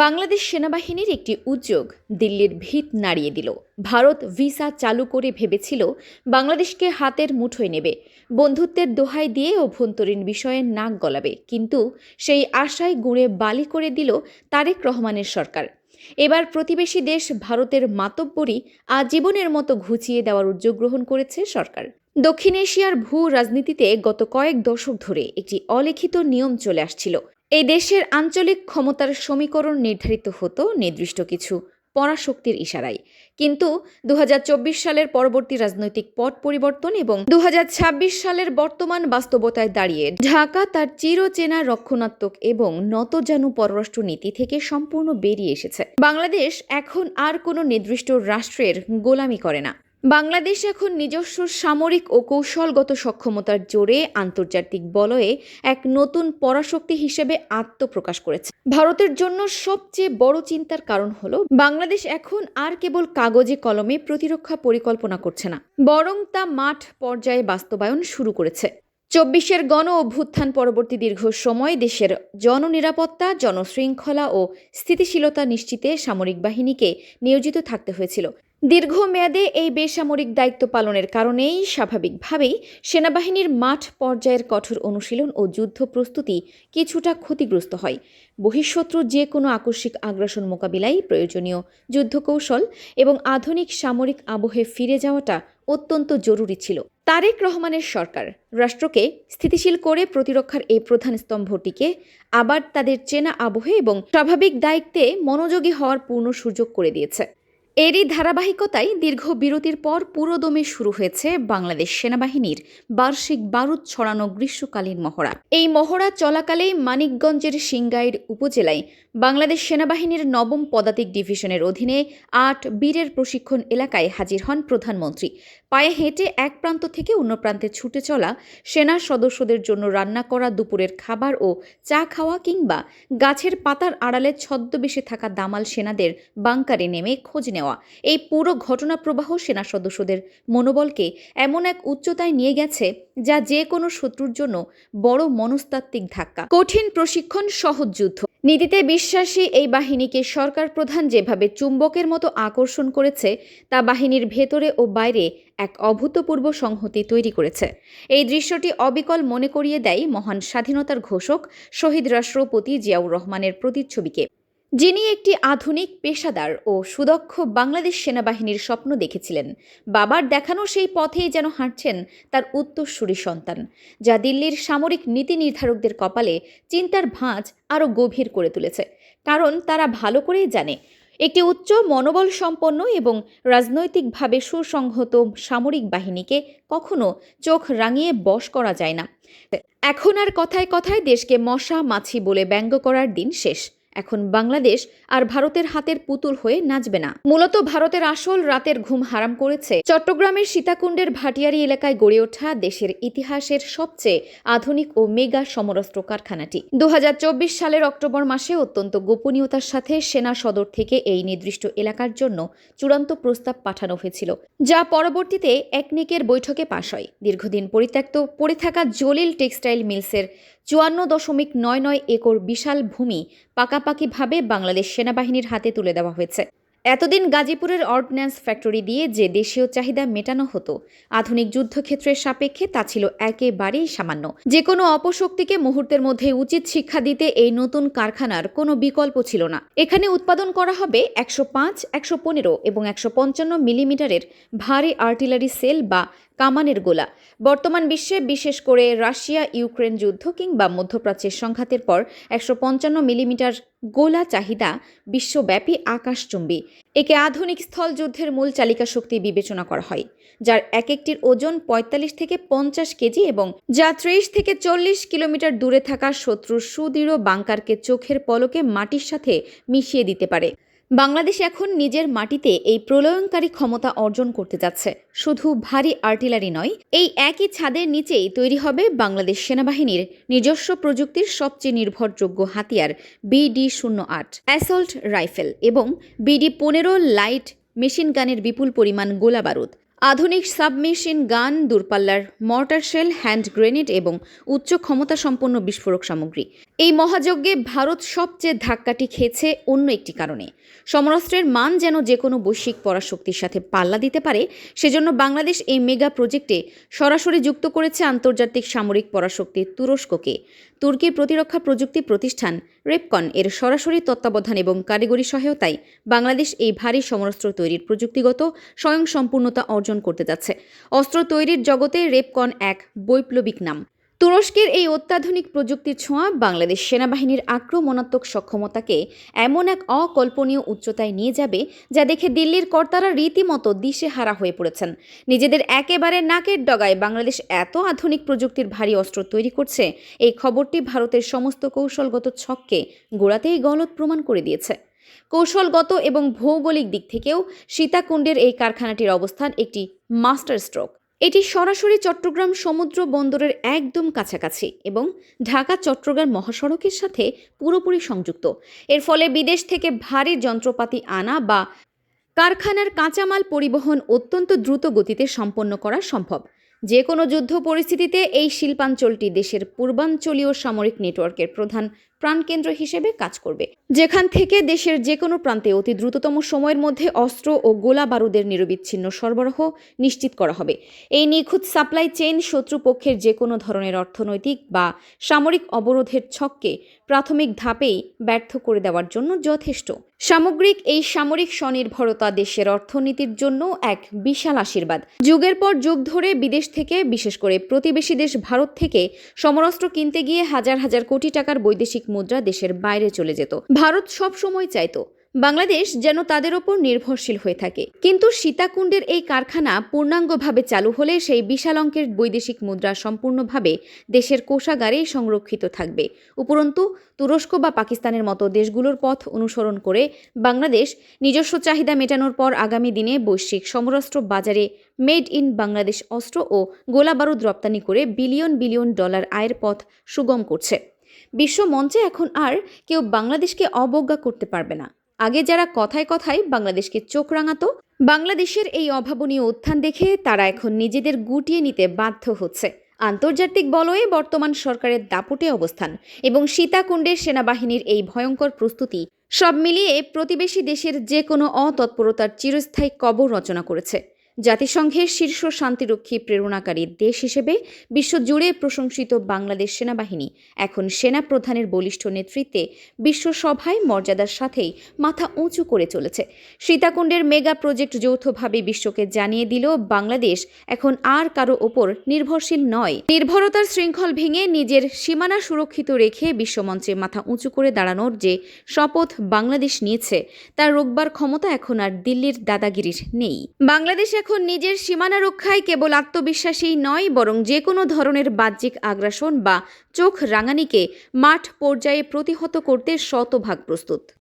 বাংলাদেশ সেনাবাহিনীর একটি উদ্যোগ দিল্লির ভিত নাড়িয়ে দিল। ভারত ভিসা চালু করে ভেবেছিল বাংলাদেশকে হাতের মুঠোয় নেবে, বন্ধুত্বের দোহাই দিয়ে অভ্যন্তরীণ বিষয়ে নাক গলাবে, কিন্তু সেই আশায় গুঁড়ে বালি করে দিল তারেক রহমানের সরকার। এবার প্রতিবেশী দেশ ভারতের মাতব্বরি আজীবনের মতো ঘুচিয়ে দেওয়ার উদ্যোগ গ্রহণ করেছে সরকার। দক্ষিণ এশিয়ার ভূ রাজনীতিতে গত কয়েক দশক ধরে একটি অলিখিত নিয়ম চলে আসছিল। এই দেশের আঞ্চলিক ক্ষমতার সমীকরণ নির্ধারিত হতো নির্দিষ্ট কিছু পরাশক্তির ইশারায়। কিন্তু 2024 সালের পরবর্তী রাজনৈতিক পট পরিবর্তন এবং 2026 সালের বর্তমান বাস্তবতায় দাঁড়িয়ে ঢাকা তার চিরচেনা রক্ষণাত্মক এবং নতজানু পররাষ্ট্র নীতি থেকে সম্পূর্ণ বেরিয়ে এসেছে। বাংলাদেশ এখন আর কোনো নির্দিষ্ট রাষ্ট্রের গোলামি করে না। বাংলাদেশ এখন নিজস্ব সামরিক ও কৌশলগত সক্ষমতার জোরে আন্তর্জাতিক বলয়ে এক নতুন পরাশক্তি হিসেবে আত্মপ্রকাশ করেছে। ভারতের জন্য সবচেয়ে বড় চিন্তার কারণ হলো বাংলাদেশ এখন আর কেবল কাগজে কলমে প্রতিরক্ষা পরিকল্পনা করছে না, বরং তা মাঠ পর্যায়ে বাস্তবায়ন শুরু করেছে। 24-এর গণ অভ্যুত্থান পরবর্তী দীর্ঘ সময় দেশের জননিরাপত্তা, জনশৃঙ্খলা ও স্থিতিশীলতা নিশ্চিতে সামরিক বাহিনীকে নিয়োজিত থাকতে হয়েছিল। দীর্ঘমেয়াদে এই বেসামরিক দায়িত্ব পালনের কারণেই স্বাভাবিকভাবেই সেনাবাহিনীর মাঠ পর্যায়ের কঠোর অনুশীলন ও যুদ্ধ প্রস্তুতি কিছুটা ক্ষতিগ্রস্ত হয়। বহিঃশত্রু যে কোনো আকস্মিক আগ্রাসন মোকাবিলায় প্রয়োজনীয় যুদ্ধকৌশল এবং আধুনিক সামরিক আবহে ফিরে যাওয়াটা অত্যন্ত জরুরি ছিল। তারেক রহমানের সরকার রাষ্ট্রকে স্থিতিশীল করে প্রতিরক্ষার এই প্রধান স্তম্ভটিকে আবার তাদের চেনা আবহে এবং স্বাভাবিক দায়িত্বে মনোযোগী হওয়ার পূর্ণ সুযোগ করে দিয়েছে। এরই ধারাবাহিকতায় দীর্ঘ বিরতির পর পুরোদমে শুরু হয়েছে বাংলাদেশ সেনাবাহিনীর বার্ষিক বারুদ ছড়ানো গ্রীষ্মকালীন মহড়া। এই মহড়া চলাকালেই মানিকগঞ্জের সিংগাইর উপজেলায় বাংলাদেশ সেনাবাহিনীর 9ম পদাতিক ডিভিশনের অধীনে 8 বীরের প্রশিক্ষণ এলাকায় হাজির হন প্রধানমন্ত্রী। পায়ে হেঁটে এক প্রান্ত থেকে অন্য প্রান্তে ছুটে চলা, সেনা সদস্যদের জন্য রান্না করা দুপুরের খাবার ও চা খাওয়া, কিংবা গাছের পাতার আড়ালে ছদ্মবেশে থাকা দামাল সেনাদের বাংকারে নেমে খোঁজ নেওয়া, এই পুরো ঘটনা প্রবাহ সেনা সদস্যদের মনোবলকে এমন এক উচ্চতায় নিয়ে গেছে যা যে কোনো শত্রুর জন্য বড় মনস্তাত্ত্বিক ধাক্কা। কঠিন প্রশিক্ষণ, সহজ যুদ্ধ নীতিতে বিশ্বাসী এই বাহিনীকে সরকার প্রধান যেভাবে চুম্বকের মতো আকর্ষণ করেছে তা বাহিনীর ভেতরে ও বাইরে এক অভূতপূর্ব সংহতি তৈরি করেছে। এই দৃশ্যটি অবিকল মনে করিয়ে দেয় মহান স্বাধীনতার ঘোষক শহীদ রাষ্ট্রপতি জিয়াউর রহমানের প্রতিচ্ছবিকে, যিনি একটি আধুনিক, পেশাদার ও সুদক্ষ বাংলাদেশ সেনাবাহিনীর স্বপ্ন দেখেছিলেন। বাবার দেখানো সেই পথেই যেন হাঁটছেন তার উত্তরসূরি সন্তান, যা দিল্লির সামরিক নীতি নির্ধারকদের কপালে চিন্তার ভাঁজ আরও গভীর করে তুলেছে। কারণ তারা ভালো করেই জানে একটি উচ্চ মনোবল সম্পন্ন এবং রাজনৈতিকভাবে সুসংহত সামরিক বাহিনীকে কখনো চোখ রাঙিয়ে বশ করা যায় না। এখন আর কথায় কথায় দেশকে মশা মাছি বলে ব্যঙ্গ করার দিন শেষ। এখন বাংলাদেশ আর ভারতের হাতের পুতুল হয়ে নাচবে না। মূলত ভারতের আসল রাতের ঘুম হারাম করেছে চট্টগ্রামের সীতাকুণ্ডের ভাটিয়ারি এলাকায় গড়ে ওঠা দেশের ইতিহাসের সবচেয়ে আধুনিক ও মেগা সমরাস্ত্র কারখানাটি। 2024 সালের অক্টোবর মাসে অত্যন্ত গোপনীয়তার সাথে সেনা সদর থেকে এই নির্দিষ্ট এলাকার জন্য চূড়ান্ত প্রস্তাব পাঠানো হয়েছিল, যা পরবর্তীতে একনেকের বৈঠকে পাশ হয়। দীর্ঘদিন পরিত্যক্ত পড়ে থাকা জলিল টেক্সটাইল মিলসের 54.99 একর বিশাল ভূমি পাকাপাকিভাবে বাংলাদেশ সেনাবাহিনীর হাতে তুলে দেওয়া হয়েছে। এতদিন গাজীপুরের অর্ডিন্যান্স ফ্যাক্টরি দিয়ে যে দেশীয় চাহিদা মেটানো হতো, আধুনিক যুদ্ধক্ষেত্রের সাপেক্ষে তা ছিল একেবারেই সামান্য। যে কোনো অপশক্তিকে মুহূর্তের মধ্যে উচিত শিক্ষা দিতে এই নতুন কারখানার কোনো বিকল্প ছিল না। এখানে উৎপাদন করা হবে 105, 115 এবং 155 মিলিমিটারের ভারী আর্টিলারি সেল বা কামানের গোলা। বর্তমান বিশ্বে, বিশেষ করে রাশিয়া ইউক্রেন যুদ্ধ কিংবা মধ্যপ্রাচ্যের সংঘাতের পর 155 মিলিমিটার গোলা চাহিদা বিশ্বব্যাপী আকাশচুম্বী। একে আধুনিক স্থল যুদ্ধের মূল চালিকা শক্তি বিবেচনা করা হয়, যার এক একটির ওজন 45 থেকে 50 কেজি এবং যা 30 থেকে 40 কিলোমিটার দূরে থাকা শত্রুর সুদৃঢ় বাংকারকে চোখের পলকে মাটির সাথে মিশিয়ে দিতে পারে। বাংলাদেশ এখন নিজের মাটিতে এই প্রলয়ঙ্কারী ক্ষমতা অর্জন করতে যাচ্ছে। শুধু ভারী আর্টিলারি নয়, এই একই ছাদের নিচেই তৈরি হবে বাংলাদেশ সেনাবাহিনীর নিজস্ব প্রযুক্তির সবচেয়ে নির্ভরযোগ্য হাতিয়ার BD-08 অ্যাসল্ট রাইফেল এবং BD-15 লাইট মেশিন গানের বিপুল পরিমাণ গোলা বারুদ। আধুনিক সাবমেশিন গান, দূরপাল্লার মর্টার শেল, হ্যান্ড গ্রেনেড এবং উচ্চ ক্ষমতা সম্পন্ন বিস্ফোরক সামগ্রী। এই মহাযজ্ঞে ভারত সবচেয়ে ধাক্কাটি খেয়েছে অন্য একটি কারণে। সমরাস্ত্রের মান যেন যে কোনো বৈশ্বিক পরাশক্তির সাথে পাল্লা দিতে পারে, সেজন্য বাংলাদেশ এই মেগা প্রজেক্টে সরাসরি যুক্ত করেছে আন্তর্জাতিক সামরিক পরাশক্তি তুরস্ককে। তুর্কির প্রতিরক্ষা প্রযুক্তি প্রতিষ্ঠান রেপকন এর সরাসরি তত্ত্বাবধান এবং কারিগরি সহায়তায় বাংলাদেশ এই ভারী সমরাস্ত্র তৈরির প্রযুক্তিগত স্বয়ংসম্পূর্ণতা অর্জন করতে যাচ্ছে। অস্ত্র তৈরির জগতে রেপকন এক বৈপ্লবিক নাম। তুরস্কের এই অত্যাধুনিক প্রযুক্তির ছোঁয়া বাংলাদেশ সেনাবাহিনীর আক্রমণাত্মক সক্ষমতাকে এমন এক অকল্পনীয় উচ্চতায় নিয়ে যাবে, যা দেখে দিল্লির কর্তারা রীতিমতো দিশেহারা হয়ে পড়েছেন। নিজেদের একেবারে নাকের ডগায় বাংলাদেশ এত আধুনিক প্রযুক্তির ভারী অস্ত্র তৈরি করছে, এই খবরটি ভারতের সমস্ত কৌশলগত ছককে গোড়াতেই গলত প্রমাণ করে দিয়েছে। কৌশলগত এবং ভৌগোলিক দিক থেকেও সীতাকুণ্ডের এই কারখানাটির অবস্থান একটি মাস্টার স্ট্রোক। এটি সরাসরি চট্টগ্রাম সমুদ্র বন্দরের একদম কাছাকাছি এবং ঢাকা-চট্টগ্রাম মহাসড়কের সাথে পুরোপুরি সংযুক্ত। এর ফলে বিদেশ থেকে ভারী যন্ত্রপাতি আনা বা কারখানার কাঁচামাল পরিবহন অত্যন্ত দ্রুত গতিতে সম্পন্ন করা সম্ভব। যে কোনো যুদ্ধ পরিস্থিতিতে এই শিল্পাঞ্চলটি দেশের পূর্বাঞ্চলীয় সামরিক নেটওয়ার্কের প্রধান প্রাণকেন্দ্র হিসেবে কাজ করবে, যেখান থেকে দেশের যে কোনো প্রান্তে অতি দ্রুততম সময়ের মধ্যে অস্ত্র ও গোলা বারুদের নিরবিচ্ছিন্ন সরবরাহ নিশ্চিত করা হবে। এই নিখুঁত সাপ্লাই চেইন শত্রুপক্ষের যে কোনো ধরনের অর্থনৈতিক বা সামরিক অবরোধের ছককে প্রাথমিক ধাপেই ব্যর্থ করে দেওয়ার জন্য যথেষ্ট। সামগ্রিক এই সামরিক স্বনির্ভরতা দেশের অর্থনীতির জন্য এক বিশাল আশীর্বাদ। যুগের পর যুগ ধরে বিদেশ থেকে, বিশেষ করে প্রতিবেশী দেশ ভারত থেকে সমরাস্ত্র কিনতে গিয়ে হাজার হাজার কোটি টাকার বৈদেশিক মুদ্রা দেশের বাইরে চলে যেত। ভারত সব সময় চাইতো বাংলাদেশ যেন তাদের ওপর নির্ভরশীল হয়ে থাকে। কিন্তু সীতাকুণ্ডের এই কারখানা পূর্ণাঙ্গভাবে চালু হলে সেই বিশাল অঙ্কের বৈদেশিক মুদ্রা সম্পূর্ণভাবে দেশের কোষাগারেই সংরক্ষিত থাকবে। উপরন্তু তুরস্ক বা পাকিস্তানের মতো দেশগুলোর পথ অনুসরণ করে বাংলাদেশ নিজস্ব চাহিদা মেটানোর পর আগামী দিনে বৈশ্বিক সমরাস্ত্র বাজারে মেড ইন বাংলাদেশ অস্ত্র ও গোলাবারুদ রপ্তানি করে বিলিয়ন বিলিয়ন ডলার আয়ের পথ সুগম করছে। বিশ্ব মঞ্চে এখন আর কেউ বাংলাদেশকে অবজ্ঞা করতে পারবে না। আগে যারা কথায় কথায় বাংলাদেশকে চোখ রাঙাতো, বাংলাদেশের এই অভাবনীয় উত্থান দেখে তারা এখন নিজেদের গুটিয়ে নিতে বাধ্য হচ্ছে। আন্তর্জাতিক বলয়ে বর্তমান সরকারের দাপটে অবস্থান এবং সীতাকুণ্ডের সেনাবাহিনীর এই ভয়ঙ্কর প্রস্তুতি সব মিলিয়ে প্রতিবেশী দেশের যে কোনো অতৎপরতার চিরস্থায়ী কবর রচনা করেছে। জাতিসংঘের শীর্ষ শান্তিরক্ষী প্রেরণাকারী দেশ হিসেবে বিশ্বজুড়ে প্রশংসিত বাংলাদেশ সেনাবাহিনী এখন সেনা প্রধানের বলিষ্ঠ নেতৃত্বে বিশ্বসভায় মর্যাদার সাথেই মাথা উঁচু করে চলেছে। সীতাকুণ্ডের মেগা প্রজেক্ট যৌথভাবে বিশ্বকে জানিয়ে দিল বাংলাদেশ এখন আর কারো ওপর নির্ভরশীল নয়। নির্ভরতার শৃঙ্খল ভেঙে নিজের সীমানা সুরক্ষিত রেখে বিশ্বমঞ্চে মাথা উঁচু করে দাঁড়ানোর যে শপথ বাংলাদেশ নিয়েছে, তার রোকবার ক্ষমতা এখন আর দিল্লির দাদাগিরির নেই। বাংলাদেশ এখন নিজের সীমানা রক্ষায় কেবল আত্মবিশ্বাসী নয়, বরং যে কোনো ধরনের বাহ্যিক আগ্রাসন বা চোখ রাঙানিকে মাঠ পর্যায়ে প্রতিহত করতে শতভাগ প্রস্তুত।